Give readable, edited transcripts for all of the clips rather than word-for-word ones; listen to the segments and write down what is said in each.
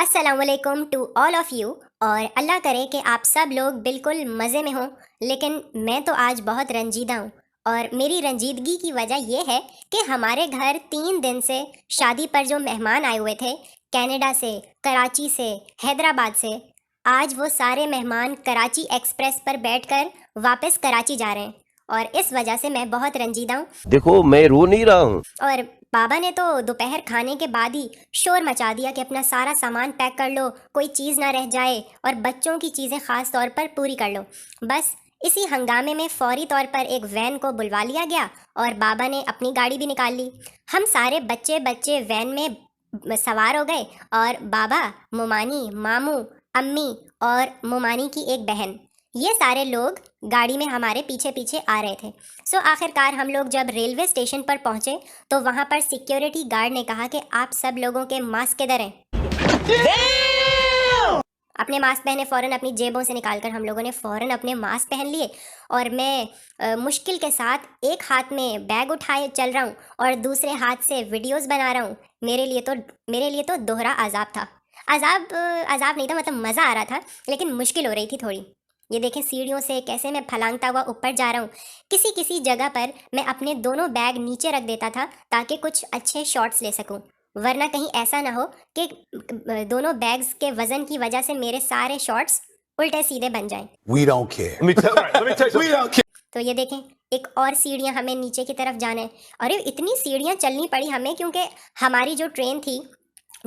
अस्सलामुअलैकुम to all of you. और अल्लाह करे कि आप सब लोग बिल्कुल मज़े में हों। लेकिन मैं तो आज बहुत रंजीदा हूँ और मेरी रंजीदगी की वजह यह है कि हमारे घर 3 दिन से शादी पर जो मेहमान आए हुए थे, कनाडा से, कराची से, हैदराबाद से, आज वो सारे मेहमान कराची एक्सप्रेस पर बैठकर वापस कराची जा रहे हैं और इस वजह से मैं बहुत रंजीदा हूँ। देखो मैं रो नहीं रहा हूँ। और बाबा ने तो दोपहर खाने के बाद ही शोर मचा दिया कि अपना सारा सामान पैक कर लो, कोई चीज़ ना रह जाए और बच्चों की चीज़ें ख़ास तौर पर पूरी कर लो। बस इसी हंगामे में फौरी तौर पर एक वैन को बुलवा लिया गया और बाबा ने अपनी गाड़ी भी निकाल ली। हम सारे बच्चे बच्चे वैन में सवार हो गए और बाबा, मुमानी, मामू, अम्मी और मुमानी की एक बहन, ये सारे लोग गाड़ी में हमारे पीछे पीछे आ रहे थे। सो आखिरकार हम लोग जब रेलवे स्टेशन पर पहुंचे तो वहां पर सिक्योरिटी गार्ड ने कहा कि आप सब लोगों के मास्क किधर हैं। अपने मास्क पहने फ़ौरन अपनी जेबों से निकालकर हम लोगों ने फ़ौरन अपने मास्क पहन लिए और मैं मुश्किल के साथ एक हाथ में बैग उठाए चल रहा हूँ और दूसरे हाथ से वीडियोस बना रहा हूँ। मेरे लिए तो दोहरा अजाब था। अजाब नहीं था, मतलब मज़ा आ रहा था, लेकिन मुश्किल हो रही थी थोड़ी। ये देखें सीढ़ियों से कैसे मैं फलांगता हुआ ऊपर जा रहा हूँ। किसी किसी जगह पर मैं अपने दोनों बैग नीचे रख देता था ताकि कुछ अच्छे शॉट्स ले सकूँ, वरना कहीं ऐसा ना हो कि दोनों बैग्स के वजन की वजह से मेरे सारे शॉट्स उल्टे सीधे बन जाएं। We don't care. Let me tell you We don't care. तो ये देखें एक और सीढ़ियाँ हमें नीचे की तरफ जाना है। अरे इतनी सीढ़ियाँ चलनी पड़ी हमें क्योंकि हमारी जो ट्रेन थी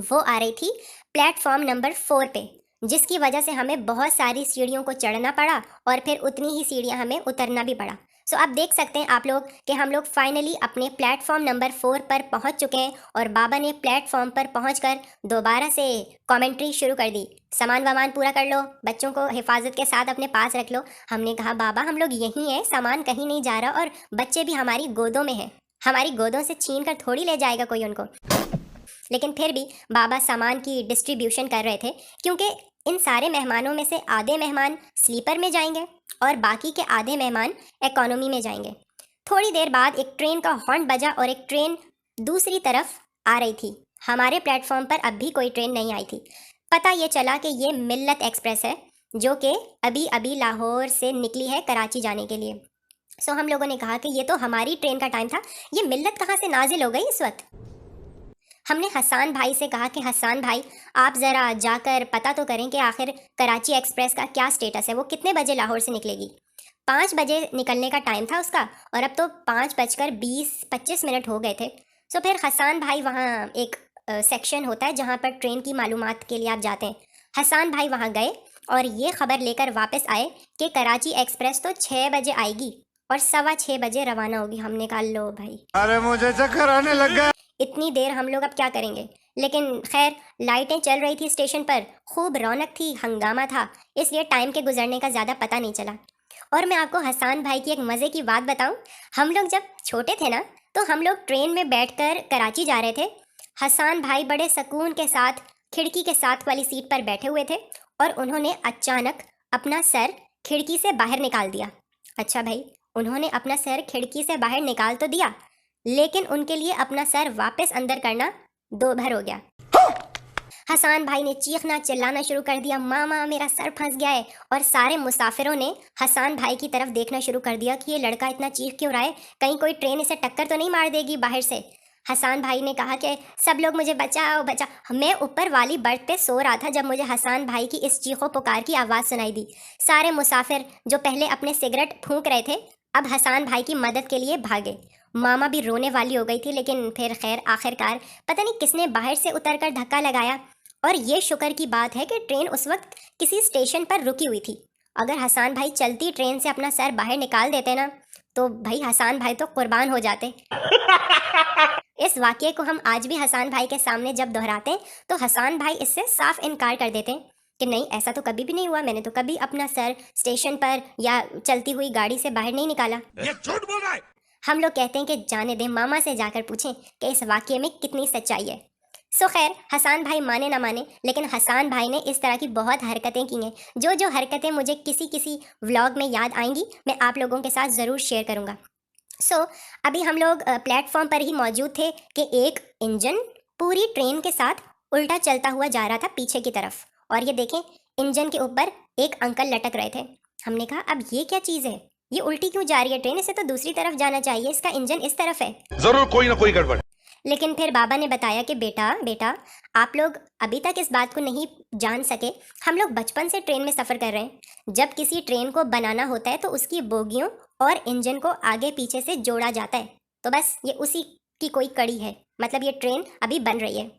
वो आ रही थी प्लेटफॉर्म नंबर 4 पे, जिसकी वजह से हमें बहुत सारी सीढ़ियों को चढ़ना पड़ा और फिर उतनी ही सीढ़ियाँ हमें उतरना भी पड़ा। सो अब देख सकते हैं आप लोग कि हम लोग फाइनली अपने प्लेटफॉर्म नंबर 4 पर पहुंच चुके हैं और बाबा ने प्लेटफॉर्म पर पहुंचकर दोबारा से कमेंट्री शुरू कर दी। सामान वामान पूरा कर लो, बच्चों को हिफाजत के साथ अपने पास रख लो। हमने कहा बाबा हम लोग यहीं हैं, सामान कहीं नहीं जा रहा और बच्चे भी हमारी गोदों में हैं, हमारी गोदों से छीन कर थोड़ी ले जाएगा कोई उनको। लेकिन फिर भी बाबा सामान की डिस्ट्रीब्यूशन कर रहे थे क्योंकि इन सारे मेहमानों में से आधे मेहमान स्लीपर में जाएंगे और बाकी के आधे मेहमान इकोनॉमी में जाएंगे। थोड़ी देर बाद एक ट्रेन का हॉर्न बजा और एक ट्रेन दूसरी तरफ आ रही थी। हमारे प्लेटफॉर्म पर अब भी कोई ट्रेन नहीं आई थी। पता ये चला कि ये मिल्लत एक्सप्रेस है जो कि अभी अभी लाहौर से निकली है कराची जाने के लिए। सो हम लोगों ने कहा कि ये तो हमारी ट्रेन का टाइम था, ये मिल्लत कहाँ से नाजिल हो गई इस वक्त। हमने हसान भाई से कहा कि हसान भाई आप ज़रा जाकर पता तो करें कि आखिर कराची एक्सप्रेस का क्या स्टेटस है, वो कितने बजे लाहौर से निकलेगी। 5 बजे निकलने का टाइम था उसका और अब तो 5:20-25 हो गए थे। सो फिर हसान भाई, वहाँ एक सेक्शन होता है जहाँ पर ट्रेन की मालूमात के लिए आप जाते हैं। हसान भाई वहाँ गए और ये खबर लेकर वापस आए कि कराची एक्सप्रेस तो 6 बजे आएगी और 6:15 बजे रवाना होगी। हमने कहा लो भाई, अरे मुझे चक्कर आने लग गया। इतनी देर हम लोग अब क्या करेंगे। लेकिन खैर लाइटें चल रही थी स्टेशन पर, खूब रौनक थी, हंगामा था, इसलिए टाइम के गुजरने का ज़्यादा पता नहीं चला। और मैं आपको हसान भाई की एक मज़े की बात बताऊं, हम लोग जब छोटे थे ना तो हम लोग ट्रेन में बैठकर कराची जा रहे थे। हसान भाई बड़े सुकून के साथ खिड़की के साथ वाली सीट पर बैठे हुए थे और उन्होंने अचानक अपना सर खिड़की से बाहर निकाल दिया। अच्छा भाई, उन्होंने अपना सर खिड़की से बाहर निकाल तो दिया, लेकिन उनके लिए अपना सर वापस अंदर करना 2 भर हो गया। हसान भाई ने चीखना चिल्लाना शुरू कर दिया, मामा मेरा सर फंस गया है। और सारे मुसाफिरों ने हसान भाई की तरफ देखना शुरू कर दिया कि ये लड़का इतना चीख क्यों रहा है, कहीं कोई ट्रेन इसे टक्कर तो नहीं मार देगी बाहर से। हसान भाई ने कहा कि सब लोग मुझे बचाओ बचाओ। मैं ऊपर वाली बर्थ पे सो रहा था जब मुझे हसान भाई की इस चीखों पुकार की आवाज़ सुनाई दी। सारे मुसाफिर जो पहले अपने सिगरेट फूंक रहे थे अब हसान भाई की मदद के लिए भागे। मामा भी रोने वाली हो गई थी, लेकिन फिर खैर आखिरकार पता नहीं किसने बाहर से उतरकर धक्का लगाया। और ये शुक्र की बात है कि ट्रेन उस वक्त किसी स्टेशन पर रुकी हुई थी। अगर हसान भाई चलती ट्रेन से अपना सर बाहर निकाल देते ना तो भाई हसान भाई तो कुर्बान हो जाते। इस वाक़ये को हम आज भी हसान भाई के सामने जब दोहराते हैं तो हसान भाई इससे साफ इनकार कर देते हैं कि नहीं, ऐसा तो कभी भी नहीं हुआ, मैंने तो कभी अपना सर स्टेशन पर या चलती हुई गाड़ी से बाहर नहीं निकाला। ये झूठ बोल रहा है। हम लोग कहते हैं कि जाने दें, मामा से जाकर पूछें कि इस वाक़ये में कितनी सच्चाई है। सो खैर हसान भाई माने ना माने, लेकिन हसान भाई ने इस तरह की बहुत हरकतें की हैं। जो जो हरकतें मुझे किसी किसी व्लॉग में याद आएंगी मैं आप लोगों के साथ ज़रूर शेयर करूँगा। सो अभी हम लोग प्लेटफॉर्म पर ही मौजूद थे कि एक इंजन पूरी ट्रेन के साथ उल्टा चलता हुआ जा रहा था पीछे की तरफ। और ये देखें, इंजन के ऊपर एक अंकल लटक रहे थे। हमने कहा अब ये क्या चीज़ है, ये उल्टी क्यों जा रही है ट्रेन, इसे तो दूसरी तरफ जाना चाहिए, इसका इंजन इस तरफ है। जरूर कोई ना कोई गड़बड़। लेकिन फिर बाबा ने बताया कि बेटा आप लोग अभी तक इस बात को नहीं जान सके, हम लोग बचपन से ट्रेन में सफ़र कर रहे हैं। जब किसी ट्रेन को बनाना होता है तो उसकी बोगियों और इंजन को आगे पीछे से जोड़ा जाता है, तो बस ये उसी की कोई कड़ी है, मतलब ये ट्रेन अभी बन रही है।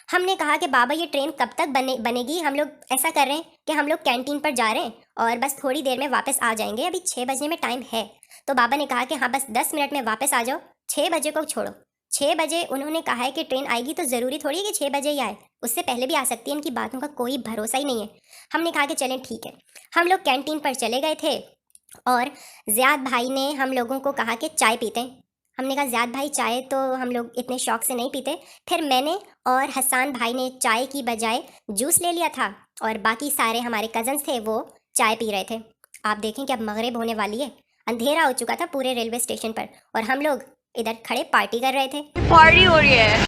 हमने कहा कि बाबा ये ट्रेन कब तक बनेगी, हम लोग ऐसा कर रहे हैं कि हम लोग कैंटीन पर जा रहे हैं और बस थोड़ी देर में वापस आ जाएंगे, अभी 6 बजने में टाइम है। तो बाबा ने कहा कि हाँ बस 10 मिनट में वापस आ जाओ, 6 बजे को छोड़ो। 6 बजे उन्होंने कहा है कि ट्रेन आएगी तो ज़रूरी थोड़ी है कि 6 बजे ही आए, उससे पहले भी आ सकती है, इनकी बातों का कोई भरोसा ही नहीं है। हमने कहा कि चलें ठीक है। हम लोग कैंटीन पर चले गए थे और ज़ियाद भाई ने हम लोगों को कहा कि चाय पीते हैं। हमने कहा ज़ियाद भाई चाय तो हम लोग इतने शौक से नहीं पीते। फिर मैंने और हसन भाई ने चाय की बजाय जूस ले लिया था और बाकी सारे हमारे कज़न्स थे वो चाय पी रहे थे। आप देखें कि अब मगरिब होने वाली है, अंधेरा हो चुका था पूरे रेलवे स्टेशन पर और हम लोग इधर खड़े पार्टी कर रहे थे। पार्टी हो रही है।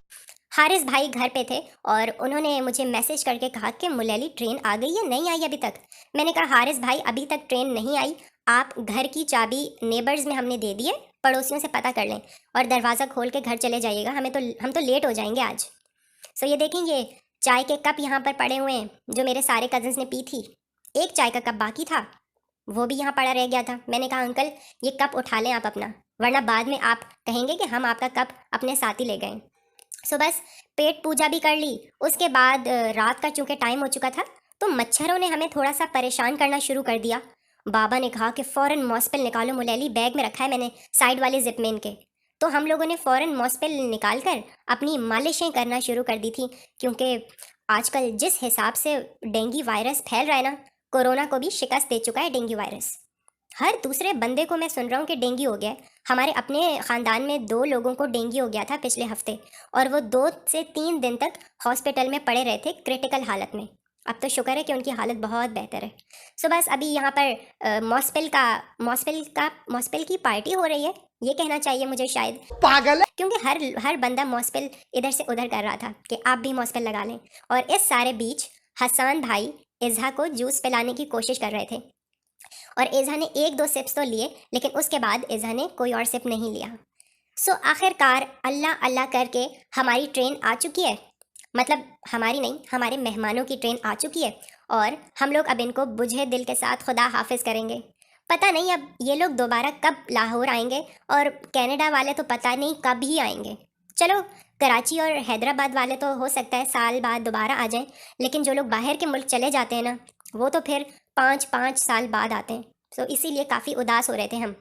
हारिस भाई घर पे थे और उन्होंने मुझे मैसेज करके कहा कि मुलैली ट्रेन आ गई है, नहीं आई अभी तक। मैंने कहा हारिस भाई अभी तक ट्रेन नहीं आई, आप घर की चाबी नेबर्स में हमने दे दी है, पड़ोसियों से पता कर लें और दरवाज़ा खोल के घर चले जाइएगा, हम तो लेट हो जाएंगे आज। सो ये देखें, ये चाय के कप यहाँ पर पड़े हुए हैं जो मेरे सारे कज़न्स ने पी थी। एक चाय का कप बाकी था, वो भी यहाँ पड़ा रह गया था। मैंने कहा अंकल ये कप उठा लें आप अपना, वरना बाद में आप कहेंगे कि हम आपका कप अपने साथ ही ले गए। सो बस पेट पूजा भी कर ली। उसके बाद रात का चूँकि टाइम हो चुका था तो मच्छरों ने हमें थोड़ा सा परेशान करना शुरू कर दिया। बाबा ने कहा कि फ़ौरन मॉस्पिल निकालो मुलैली, बैग में रखा है मैंने साइड वाले जिप में इनके। तो हम लोगों ने फ़ौरन मॉस्पिल निकाल कर अपनी मालिशें करना शुरू कर दी थी, क्योंकि आजकल जिस हिसाब से डेंगू वायरस फैल रहा है ना, कोरोना को भी शिकस्त दे चुका है डेंगू वायरस। हर दूसरे बंदे को मैं सुन रहा हूँ कि डेंगू हो गया है। हमारे अपने ख़ानदान में 2 लोगों को डेंगू हो गया था पिछले हफ्ते और वो 2 से 3 दिन तक हॉस्पिटल में पड़े रहे थे क्रिटिकल हालत में। अब तो शुक्र है कि उनकी हालत बहुत बेहतर है। सो बस अभी यहाँ पर मॉस्पिल की पार्टी हो रही है, ये कहना चाहिए मुझे शायद, पागल है। क्योंकि हर बंदा मॉस्पिल इधर से उधर कर रहा था कि आप भी मॉस्पिल लगा लें। और इस सारे बीच हसन भाई इज़हा को जूस पिलाने की कोशिश कर रहे थे और इज़हा ने 1-2 सिप्स तो लिए, लेकिन उसके बाद इज़हा ने कोई और सिप नहीं लिया। सो आखिरकार अल्लाह अल्लाह करके हमारी ट्रेन आ चुकी है, मतलब हमारी नहीं, हमारे मेहमानों की ट्रेन आ चुकी है और हम लोग अब इनको बुझे दिल के साथ खुदा हाफिज़ करेंगे। पता नहीं अब ये लोग दोबारा कब लाहौर आएंगे और कनाडा वाले तो पता नहीं कब ही आएंगे। चलो कराची और हैदराबाद वाले तो हो सकता है साल बाद दोबारा आ जाएं, लेकिन जो लोग बाहर के मुल्क चले जाते हैं ना, वो तो फिर 5-5 साल बाद आते हैं। सो इसीलिए काफ़ी उदास हो रहे थे हम।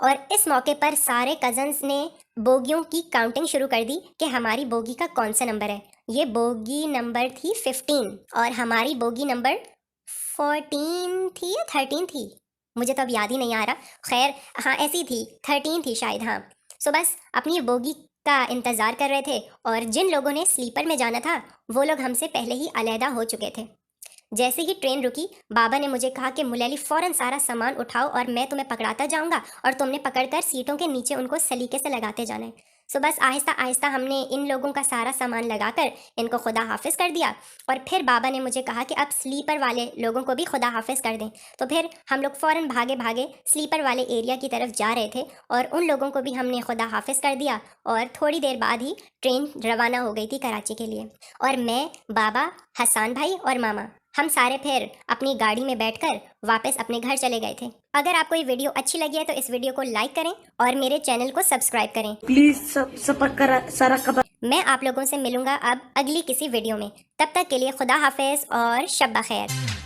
और इस मौके पर सारे कज़न्स ने बोगियों की काउंटिंग शुरू कर दी कि हमारी बोगी का कौन सा नंबर है। ये बोगी नंबर थी 15 और हमारी बोगी नंबर 14 थी या 13 थी, मुझे तो अब याद ही नहीं आ रहा। खैर हाँ ऐसी थी, 13 थी शायद, हाँ। सो बस अपनी बोगी का इंतज़ार कर रहे थे और जिन लोगों ने स्लीपर में जाना था वो लोग हमसे पहले ही अलहदा हो चुके थे। जैसे ही ट्रेन रुकी, बाबा ने मुझे कहा कि मुलैली फ़ौरन सारा सामान उठाओ और मैं तुम्हें पकड़ाता जाऊंगा और तुमने पकड़कर सीटों के नीचे उनको सलीके से लगाते जाना है। सो बस आहिस्ता आहिस्ता हमने इन लोगों का सारा सामान लगाकर इनको खुदा हाफिज़ कर दिया और फिर बाबा ने मुझे कहा कि अब स्लीपर वाले लोगों को भी खुदा हाफिज़ कर दें। तो फिर हम लोग फ़ौरन भागे भागे स्लीपर वाले एरिया की तरफ जा रहे थे और उन लोगों को भी हमने खुदा हाफिज़ कर दिया और थोड़ी देर बाद ही ट्रेन रवाना हो गई थी कराची के लिए। और मैं, बाबा, हसन भाई और मामा, हम सारे फिर अपनी गाड़ी में बैठकर वापस अपने घर चले गए थे। अगर आपको ये वीडियो अच्छी लगी है तो इस वीडियो को लाइक करें और मेरे चैनल को सब्सक्राइब करें प्लीज। सब्सक्राइब करा सारा खबर। मैं आप लोगों से मिलूंगा अब अगली किसी वीडियो में। तब तक के लिए खुदा हाफिज़ और शब बखैर।